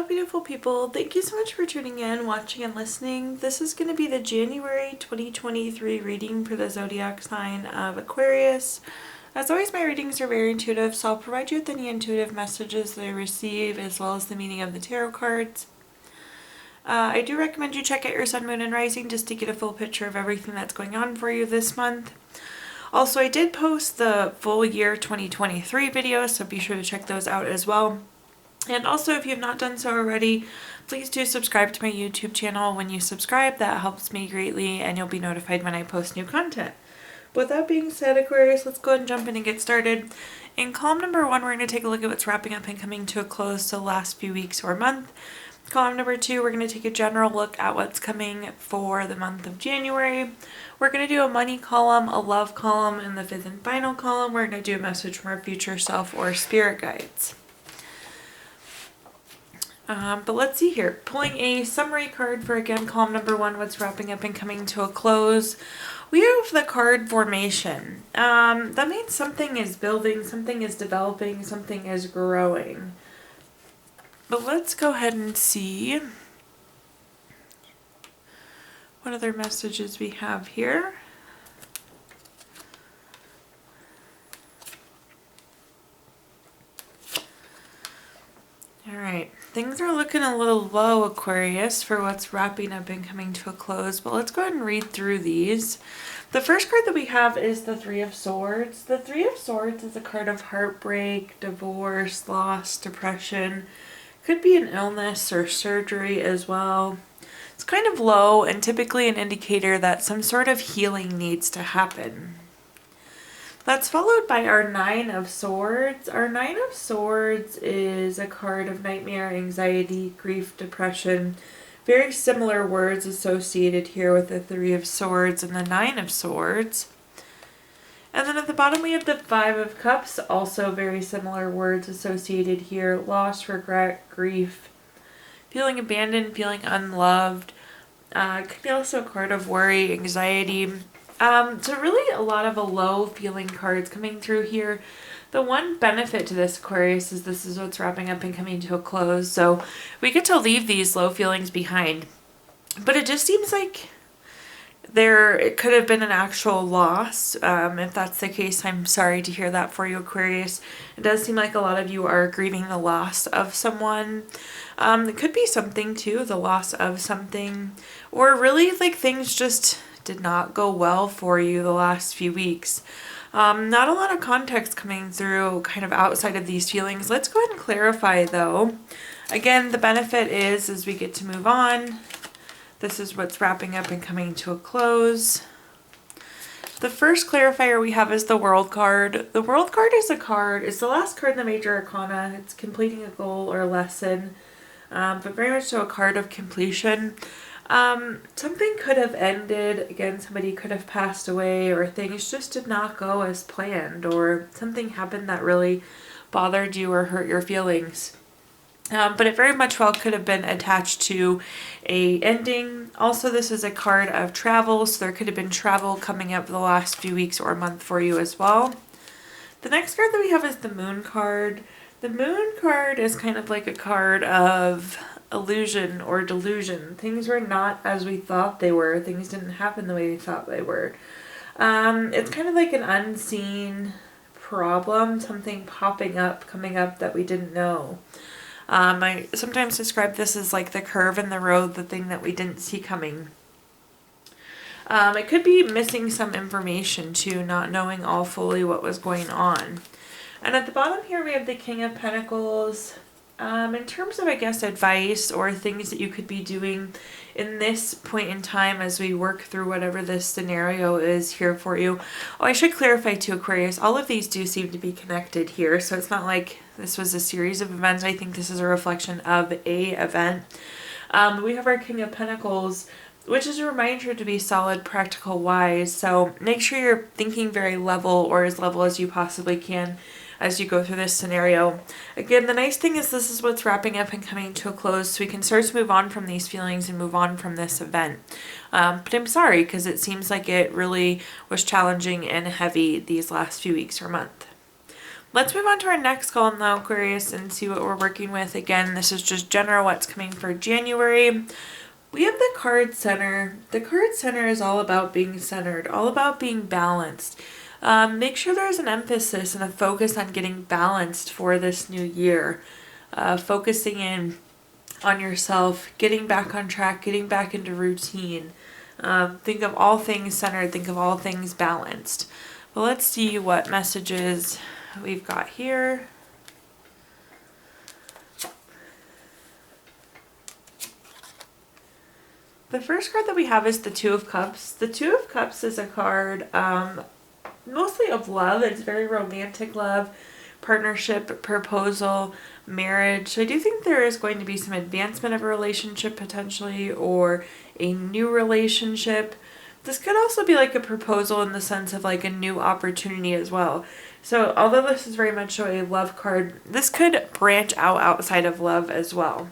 beautiful people. Thank you so much for tuning in, watching, and listening. This is going to be the January 2023 reading for the zodiac sign of Aquarius. As always, my readings are very intuitive, so I'll provide you with any intuitive messages that I receive, as well as the meaning of the tarot cards. I do recommend you check out your sun, moon, and rising just to get a full picture of everything that's going on for you this month. Also, I did post the full year 2023 videos, so be sure to check those out as well. And also, if you have not done so already, please do subscribe to my YouTube channel. When you subscribe, that helps me greatly, and you'll be notified when I post new content. With that being said, Aquarius, let's go ahead and jump in and get started. In column number 1, we're going to take a look at what's wrapping up and coming to a close the last few weeks or month. Column number 2, we're going to take a general look at what's coming for the month of January. We're going to do a money column, a love column, and the 5th and final column, we're going to do a message from our future self or spirit guides. But let's see here. Pulling a summary card for, again, column number 1, what's wrapping up and coming to a close. We have the card formation. That means something is building, something is developing, something is growing. But let's go ahead and see what other messages we have here. Alright, things are looking a little low, Aquarius, for what's wrapping up and coming to a close, but let's go ahead and read through these. The first card that we have is the 3 of Swords. The 3 of Swords is a card of heartbreak, divorce, loss, depression. Could be an illness or surgery as well. It's kind of low and typically an indicator that some sort of healing needs to happen. That's followed by our 9 of Swords. Our 9 of Swords is a card of nightmare, anxiety, grief, depression. Very similar words associated here with the 3 of Swords and the 9 of Swords. And then at the bottom we have the 5 of Cups, also very similar words associated here. Loss, regret, grief, feeling abandoned, feeling unloved. Could be also a card of worry, anxiety. So really a lot of low feeling cards coming through here. The one benefit to this, Aquarius, is this is what's wrapping up and coming to a close. So we get to leave these low feelings behind. But it just seems like it could have been an actual loss. If that's the case, I'm sorry to hear that for you, Aquarius. It does seem like a lot of you are grieving the loss of someone. It could be something too, the loss of something. Or really like things just did not go well for you the last few weeks. Not a lot of context coming through kind of outside of these feelings. Let's go ahead and clarify though. Again, the benefit is as we get to move on, this is what's wrapping up and coming to a close. The first clarifier we have is the World card. The World card is it's the last card in the Major Arcana. It's completing a goal or a lesson, but very much so a card of completion. Something could have ended, again, somebody could have passed away, or things just did not go as planned, or something happened that really bothered you or hurt your feelings. But it very much well could have been attached to a ending. Also, this is a card of travel, so there could have been travel coming up the last few weeks or month for you as well. The next card that we have is the Moon card. The Moon card is kind of like a card of illusion or delusion. Things were not as we thought they were. Things didn't happen the way we thought they were. It's kind of like an unseen problem, something popping up, coming up that we didn't know. I sometimes describe this as like the curve in the road, the thing that we didn't see coming. It could be missing some information too, not knowing all fully what was going on. And at the bottom here we have the King of Pentacles. In terms of, I guess, advice or things that you could be doing in this point in time as we work through whatever this scenario is here for you. Oh, I should clarify too, Aquarius, all of these do seem to be connected here, so it's not like this was a series of events. I think this is a reflection of a event. We have our King of Pentacles, which is a reminder to be solid, practical, wise, so make sure you're thinking very level or as level as you possibly can as you go through this scenario. Again, the nice thing is this is what's wrapping up and coming to a close, so we can start to move on from these feelings and move on from this event. But I'm sorry, because it seems like it really was challenging and heavy these last few weeks or month. Let's move on to our next column though, Aquarius, and see what we're working with. Again, this is just general what's coming for January. We have the card center. The card center is all about being centered, all about being balanced. Make sure there's an emphasis and a focus on getting balanced for this new year. Focusing in on yourself, getting back on track, getting back into routine. Think of all things centered, think of all things balanced. Well, let's see what messages we've got here. The first card that we have is the Two of Cups. The Two of Cups is a card mostly of love. It's very romantic love, partnership, proposal, marriage. So I do think there is going to be some advancement of a relationship potentially, or a new relationship. This could also be like a proposal in the sense of like a new opportunity as well. So although this is very much so a love card, this could branch out outside of love as well.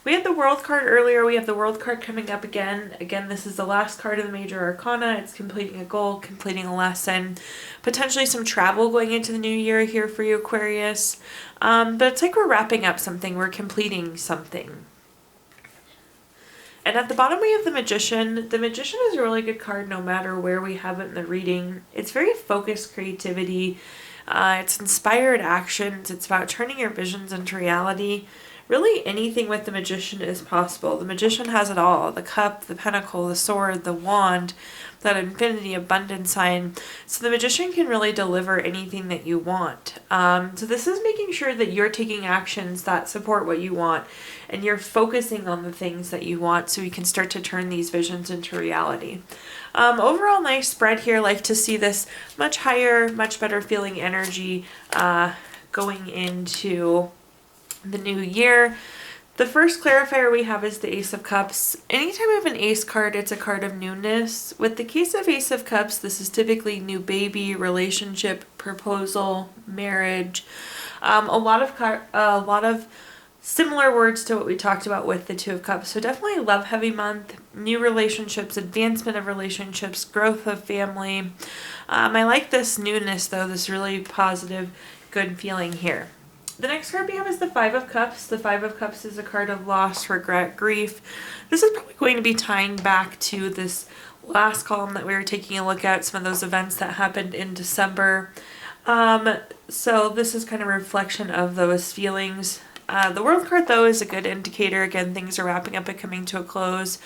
We had the World card earlier. We have the World card coming up again. Again, this is the last card of the Major Arcana. It's completing a goal, completing a lesson, potentially some travel going into the new year here for you, Aquarius. But it's like we're wrapping up something. We're completing something. And at the bottom we have the Magician. The Magician is a really good card no matter where we have it in the reading. It's very focused creativity. It's inspired actions. It's about turning your visions into reality. Really anything with the Magician is possible. The Magician has it all. The cup, the pentacle, the sword, the wand, that infinity abundance sign. So the Magician can really deliver anything that you want. So this is making sure that you're taking actions that support what you want, and you're focusing on the things that you want so you can start to turn these visions into reality. Overall nice spread here. Like to see this much higher, much better feeling energy going into the new year. The first clarifier we have is the Ace of Cups. Anytime we have an Ace card, it's a card of newness. With the case of Ace of Cups, this is typically new baby, relationship, proposal, marriage. A lot of similar words to what we talked about with the Two of Cups. So definitely love heavy month, new relationships, advancement of relationships, growth of family. I like this newness though, this really positive, good feeling here. The next card we have is the Five of Cups. The Five of Cups is a card of loss, regret, grief. This is probably going to be tying back to this last column that we were taking a look at, some of those events that happened in December. So this is kind of a reflection of those feelings. The World card, though, is a good indicator. Again, things are wrapping up and coming to a close.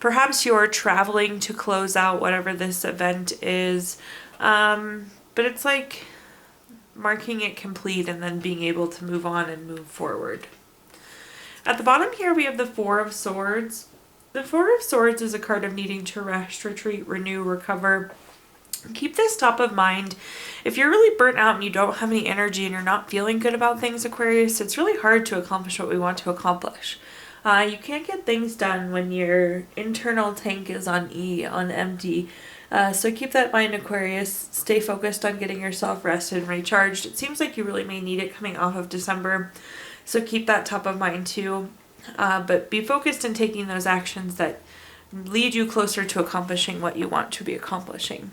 Perhaps you're traveling to close out whatever this event is. But it's like marking it complete and then being able to move on and move forward. At the bottom here we have the Four of Swords. The Four of Swords is a card of needing to rest, retreat, renew, recover. Keep this top of mind. If you're really burnt out and you don't have any energy and you're not feeling good about things, Aquarius, it's really hard to accomplish what we want to accomplish. You can't get things done when your internal tank is on E, on empty. So keep that in mind, Aquarius. Stay focused on getting yourself rested and recharged. It seems like you really may need it coming off of December. So keep that top of mind too. But be focused in taking those actions that lead you closer to accomplishing what you want to be accomplishing.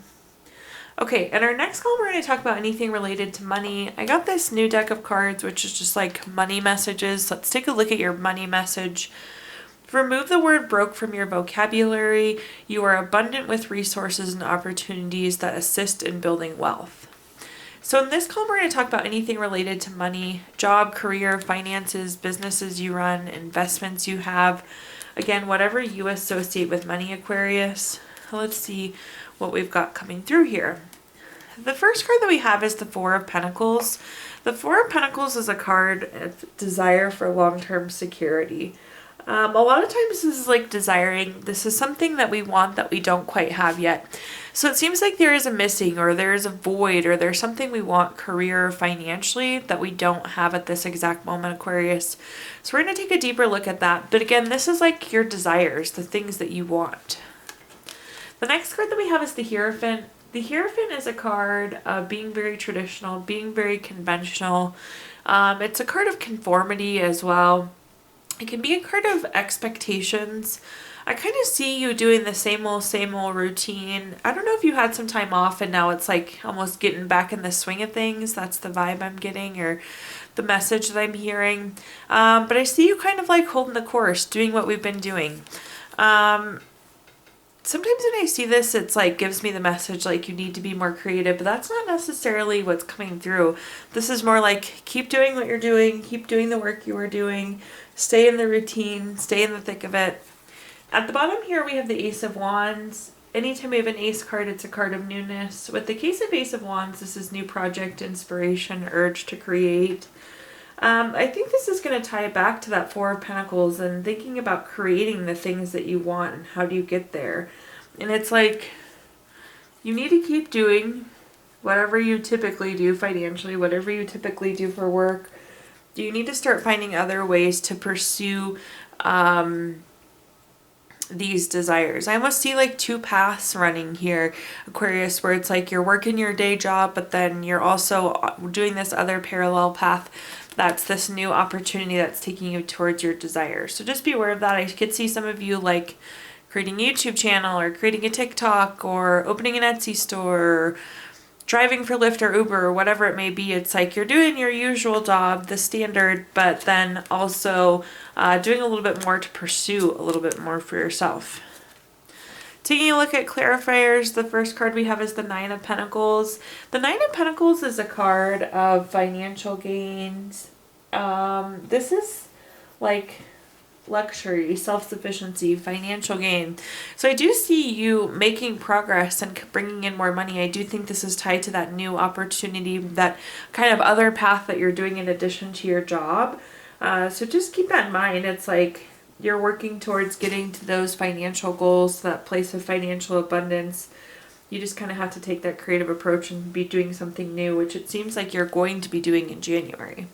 Okay, in our next column, we're going to talk about anything related to money. I got this new deck of cards, which is just like money messages. Let's take a look at your money message. Remove the word broke from your vocabulary. You are abundant with resources and opportunities that assist in building wealth. So in this column, we're going to talk about anything related to money, job, career, finances, businesses you run, investments you have. Again, whatever you associate with money, Aquarius. Let's see what we've got coming through here. The first card that we have is the Four of Pentacles. The Four of Pentacles is a card of desire for long-term security. A lot of times this is like desiring. This is something that we want that we don't quite have yet. So it seems like there is a missing, or there is a void, or there's something we want career or financially that we don't have at this exact moment, Aquarius. So we're going to take a deeper look at that. But again, this is like your desires, the things that you want. The next card that we have is the Hierophant. The Hierophant is a card of being very traditional, being very conventional. It's a card of conformity as well. It can be a card of expectations. I kind of see you doing the same old routine. I don't know if you had some time off and now it's like almost getting back in the swing of things. That's the vibe I'm getting, or the message that I'm hearing. But I see you kind of like holding the course, doing what we've been doing. Sometimes when I see this, it's like gives me the message like you need to be more creative, but that's not necessarily what's coming through. This is more like keep doing what you're doing, keep doing the work you are doing, stay in the routine, stay in the thick of it. At the bottom here, we have the Ace of Wands. Anytime we have an Ace card, it's a card of newness. With the case of Ace of Wands, this is new project, inspiration, urge to create. I think this is going to tie it back to that Four of Pentacles and thinking about creating the things that you want and how do you get there. And it's like you need to keep doing whatever you typically do financially, whatever you typically do for work. You need to start finding other ways to pursue these desires. I almost see like two paths running here, Aquarius, where it's like you're working your day job, but then you're also doing this other parallel path. That's this new opportunity that's taking you towards your desires. So just be aware of that. I could see some of you like creating a YouTube channel or creating a TikTok or opening an Etsy store, or driving for Lyft or Uber or whatever it may be. It's like you're doing your usual job, the standard, but then also doing a little bit more to pursue a little bit more for yourself. Taking a look at clarifiers, the first card we have is the Nine of Pentacles. The Nine of Pentacles is a card of financial gains. This is like luxury, self-sufficiency, financial gain. So I do see you making progress and bringing in more money. I do think this is tied to that new opportunity, that kind of other path that you're doing in addition to your job. So just keep that in mind. It's like you're working towards getting to those financial goals, that place of financial abundance. You just kind of have to take that creative approach and be doing something new, which it seems like you're going to be doing in January.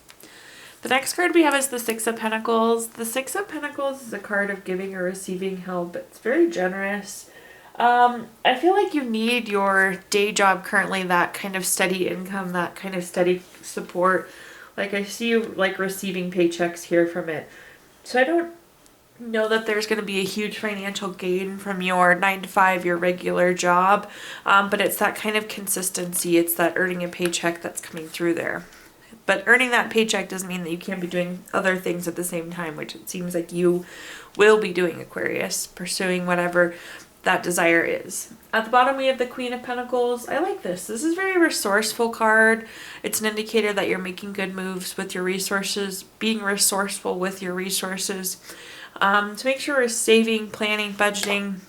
The next card we have is the Six of Pentacles. The Six of Pentacles is a card of giving or receiving help. It's very generous. I feel like you need your day job currently, that kind of steady income, that kind of steady support. Like I see you like receiving paychecks here from it. So I don't know that there's going to be a huge financial gain from your 9 to 5, your regular job. But it's that kind of consistency. It's that earning a paycheck that's coming through there. But earning that paycheck doesn't mean that you can't be doing other things at the same time, which it seems like you will be doing, Aquarius, pursuing whatever that desire is. At the bottom, we have the Queen of Pentacles. I like this. This is a very resourceful card. It's an indicator that you're making good moves with your resources, being resourceful with your resources. To make sure we're saving, planning, budgeting,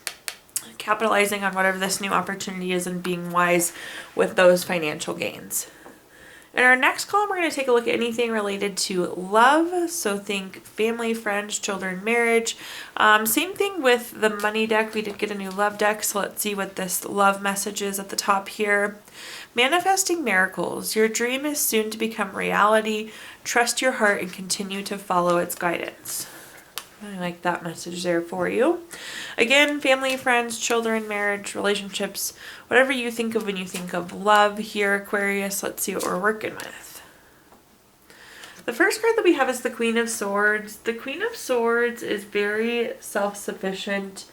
capitalizing on whatever this new opportunity is, and being wise with those financial gains. In our next column, we're going to take a look at anything related to love. So think family, friends, children, marriage. Same thing with the money deck. We did get a new love deck. So let's see what this love message is at the top here. Manifesting miracles. Your dream is soon to become reality. Trust your heart and continue to follow its guidance. I like that message there for you. Again, family, friends, children, marriage, relationships, whatever you think of when you think of love here, Aquarius. Let's see what we're working with. The first card that we have is the Queen of Swords. The Queen of Swords is very self-sufficient.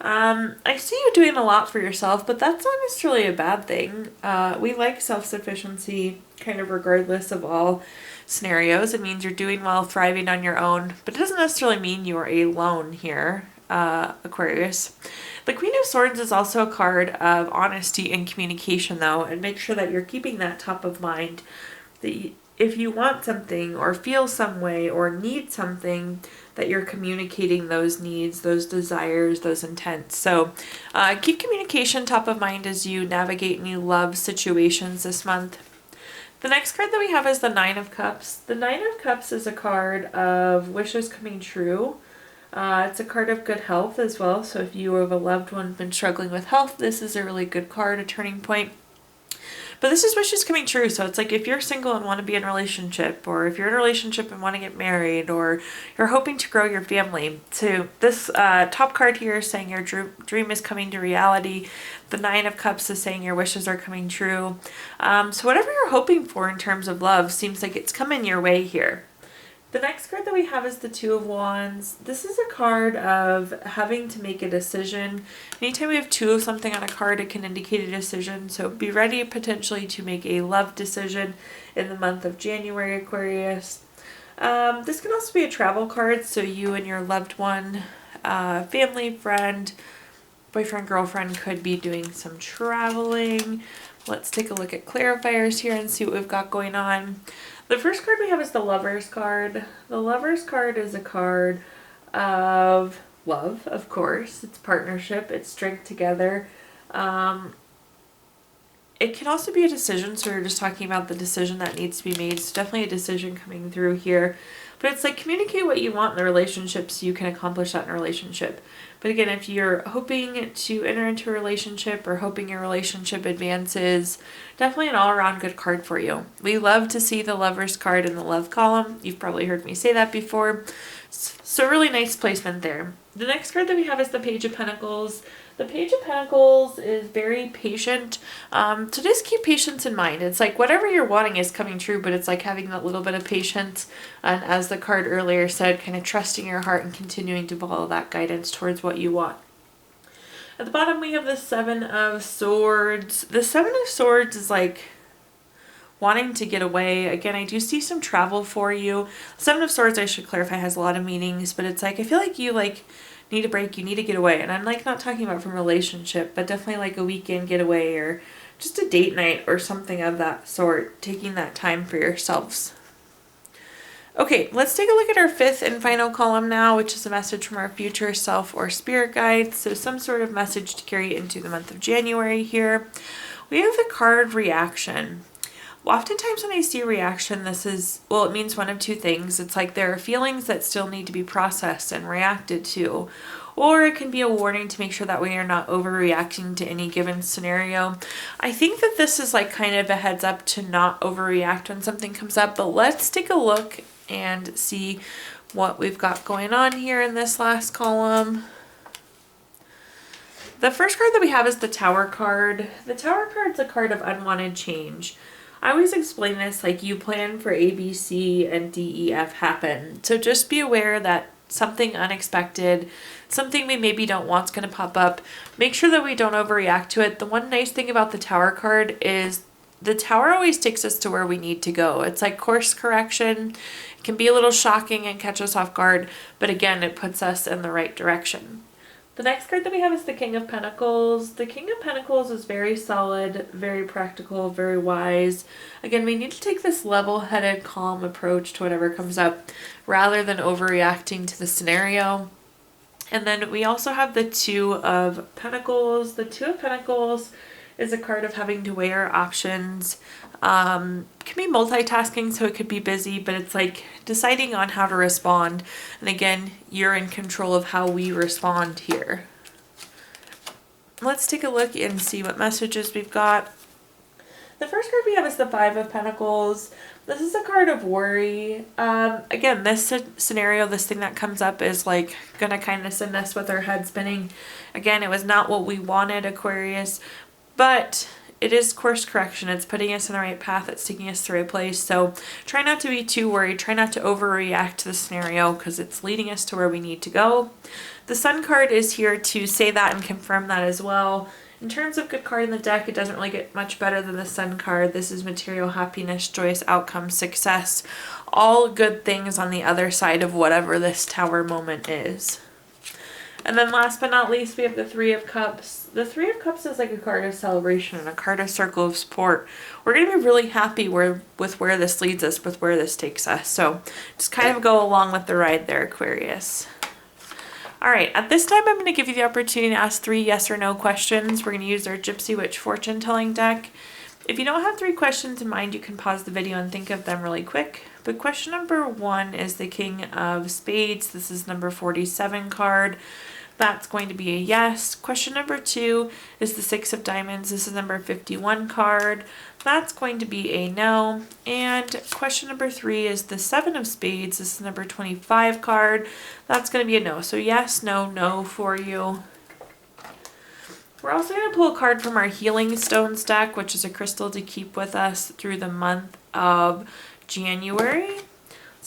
I see you doing a lot for yourself, but that's not necessarily a bad thing. We like self-sufficiency kind of regardless of all scenarios. It means you're doing well, thriving on your own, but it doesn't necessarily mean you are alone here, Aquarius. The Queen of Swords is also a card of honesty and communication, though, and make sure that you're keeping that top of mind. That if you want something or feel some way or need something, that you're communicating those needs, those desires, those intents. So keep communication top of mind as you navigate new love situations this month. The next card that we have is the Nine of Cups. The Nine of Cups is a card of wishes coming true. It's a card of good health as well. So if you have a loved one been struggling with health, this is a really good card, a turning point. But this is wishes coming true. So it's like if you're single and want to be in a relationship, or if you're in a relationship and want to get married, or you're hoping to grow your family. So this top card here is saying your dream is coming to reality. The Nine of Cups is saying your wishes are coming true. So whatever you're hoping for in terms of love seems like it's coming your way here. The next card that we have is the Two of Wands. This is a card of having to make a decision. Anytime we have two of something on a card, it can indicate a decision. So be ready potentially to make a love decision in the month of January, Aquarius. This can also be a travel card, so you and your loved one, family, friend, boyfriend, girlfriend could be doing some traveling. Let's take a look at clarifiers here and see what we've got going on. The first card we have is the Lovers card. The Lovers card is a card of love, of course. It's partnership, it's strength together. It can also be a decision, so we're just talking about the decision that needs to be made. It's definitely a decision coming through here. But it's like communicate what you want in the relationship so you can accomplish that in a relationship. But again, if you're hoping to enter into a relationship or hoping your relationship advances, definitely an all-around good card for you. We love to see the Lovers card in the love column. You've probably heard me say that before. So really nice placement there. The next card that we have is the Page of Pentacles. The Page of Pentacles is very patient. So just keep patience in mind. It's like whatever you're wanting is coming true, but it's like having that little bit of patience. And as the card earlier said, kind of trusting your heart and continuing to follow that guidance towards what you want. At the bottom, we have the Seven of Swords. The Seven of Swords is like wanting to get away. Again, I do see some travel for you. Seven of Swords, I should clarify, has a lot of meanings, but it's like, I feel like you need a break, you need to get away. And I'm like not talking about from a relationship, but definitely like a weekend getaway or just a date night or something of that sort, taking that time for yourselves. Okay, let's take a look at our fifth and final column now, which is a message from our future self or spirit guides. So some sort of message to carry into the month of January here. We have the card Reaction. Oftentimes when I see a reaction, this is, well, it means one of two things. It's like there are feelings that still need to be processed and reacted to, or it can be a warning to make sure that we are not overreacting to any given scenario. I think that this is like kind of a heads up to not overreact when something comes up, but let's take a look and see what we've got going on here in this last column. The first card that we have is the Tower card. The Tower card is a card of unwanted change. I always explain this like you plan for A, B, C, and D, E, F happen. So just be aware that something unexpected, something we maybe don't want is going to pop up. Make sure that we don't overreact to it. The one nice thing about the Tower card is the Tower always takes us to where we need to go. It's like course correction. It can be a little shocking and catch us off guard, but again, it puts us in the right direction. The next card that we have is the King of Pentacles. The King of Pentacles is very solid, very practical, very wise. Again, we need to take this level-headed, calm approach to whatever comes up rather than overreacting to the scenario. And then we also have the Two of Pentacles. The Two of Pentacles is a card of having to weigh our options. It can be multitasking, so it could be busy, but it's like deciding on how to respond. And again, you're in control of how we respond here. Let's take a look and see what messages we've got. The first card we have is the Five of Pentacles. This is a card of worry. Again, this scenario, this thing that comes up is like gonna kind of send us with our head spinning. Again, it was not what we wanted, Aquarius, but it is course correction. It's putting us in the right path. It's taking us to the right place. So try not to be too worried. Try not to overreact to the scenario because it's leading us to where we need to go. The Sun card is here to say that and confirm that as well. In terms of good card in the deck, it doesn't really get much better than the Sun card. This is material happiness, joyous outcome, success, all good things on the other side of whatever this Tower moment is. And then last but not least, we have the Three of Cups. The Three of Cups is like a card of celebration and a card of circle of support. We're going to be really happy with where this leads us, with where this takes us. So just kind of go along with the ride there, Aquarius. All right, at this time, I'm going to give you the opportunity to ask 3 yes or no questions. We're going to use our Gypsy Witch fortune telling deck. If you don't have 3 questions in mind, you can pause the video and think of them really quick. But question number 1 is the King of Spades. This is number 47 card. That's going to be a yes. Question number 2 is the Six of Diamonds. This is number 51 card. That's going to be a no. And question number 3 is the Seven of Spades. This is number 25 card. That's going to be a no. So yes, no, no for you. We're also going to pull a card from our Healing Stones deck, which is a crystal to keep with us through the month of January.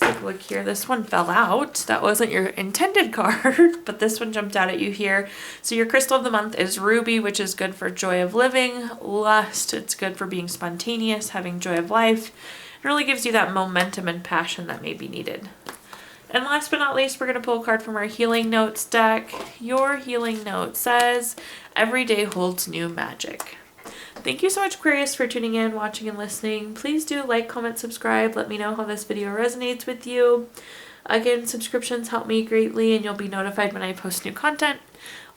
Let's take a look here. This one fell out. That wasn't your intended card, but this one jumped out at you here. So your crystal of the month is ruby, which is good for joy of living, lust. It's good for being spontaneous, having joy of life. It really gives you that momentum and passion that may be needed. And last but not least, we're going to pull a card from our Healing Notes deck. Your Healing Note says, every day holds new magic. Thank you so much, Aquarius, for tuning in, watching, and listening. Please do like, comment, subscribe. Let me know how this video resonates with you. Again, subscriptions help me greatly, and you'll be notified when I post new content.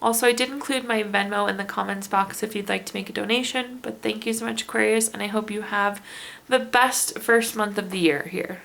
Also, I did include my Venmo in the comments box if you'd like to make a donation. But thank you so much, Aquarius, and I hope you have the best first month of the year here.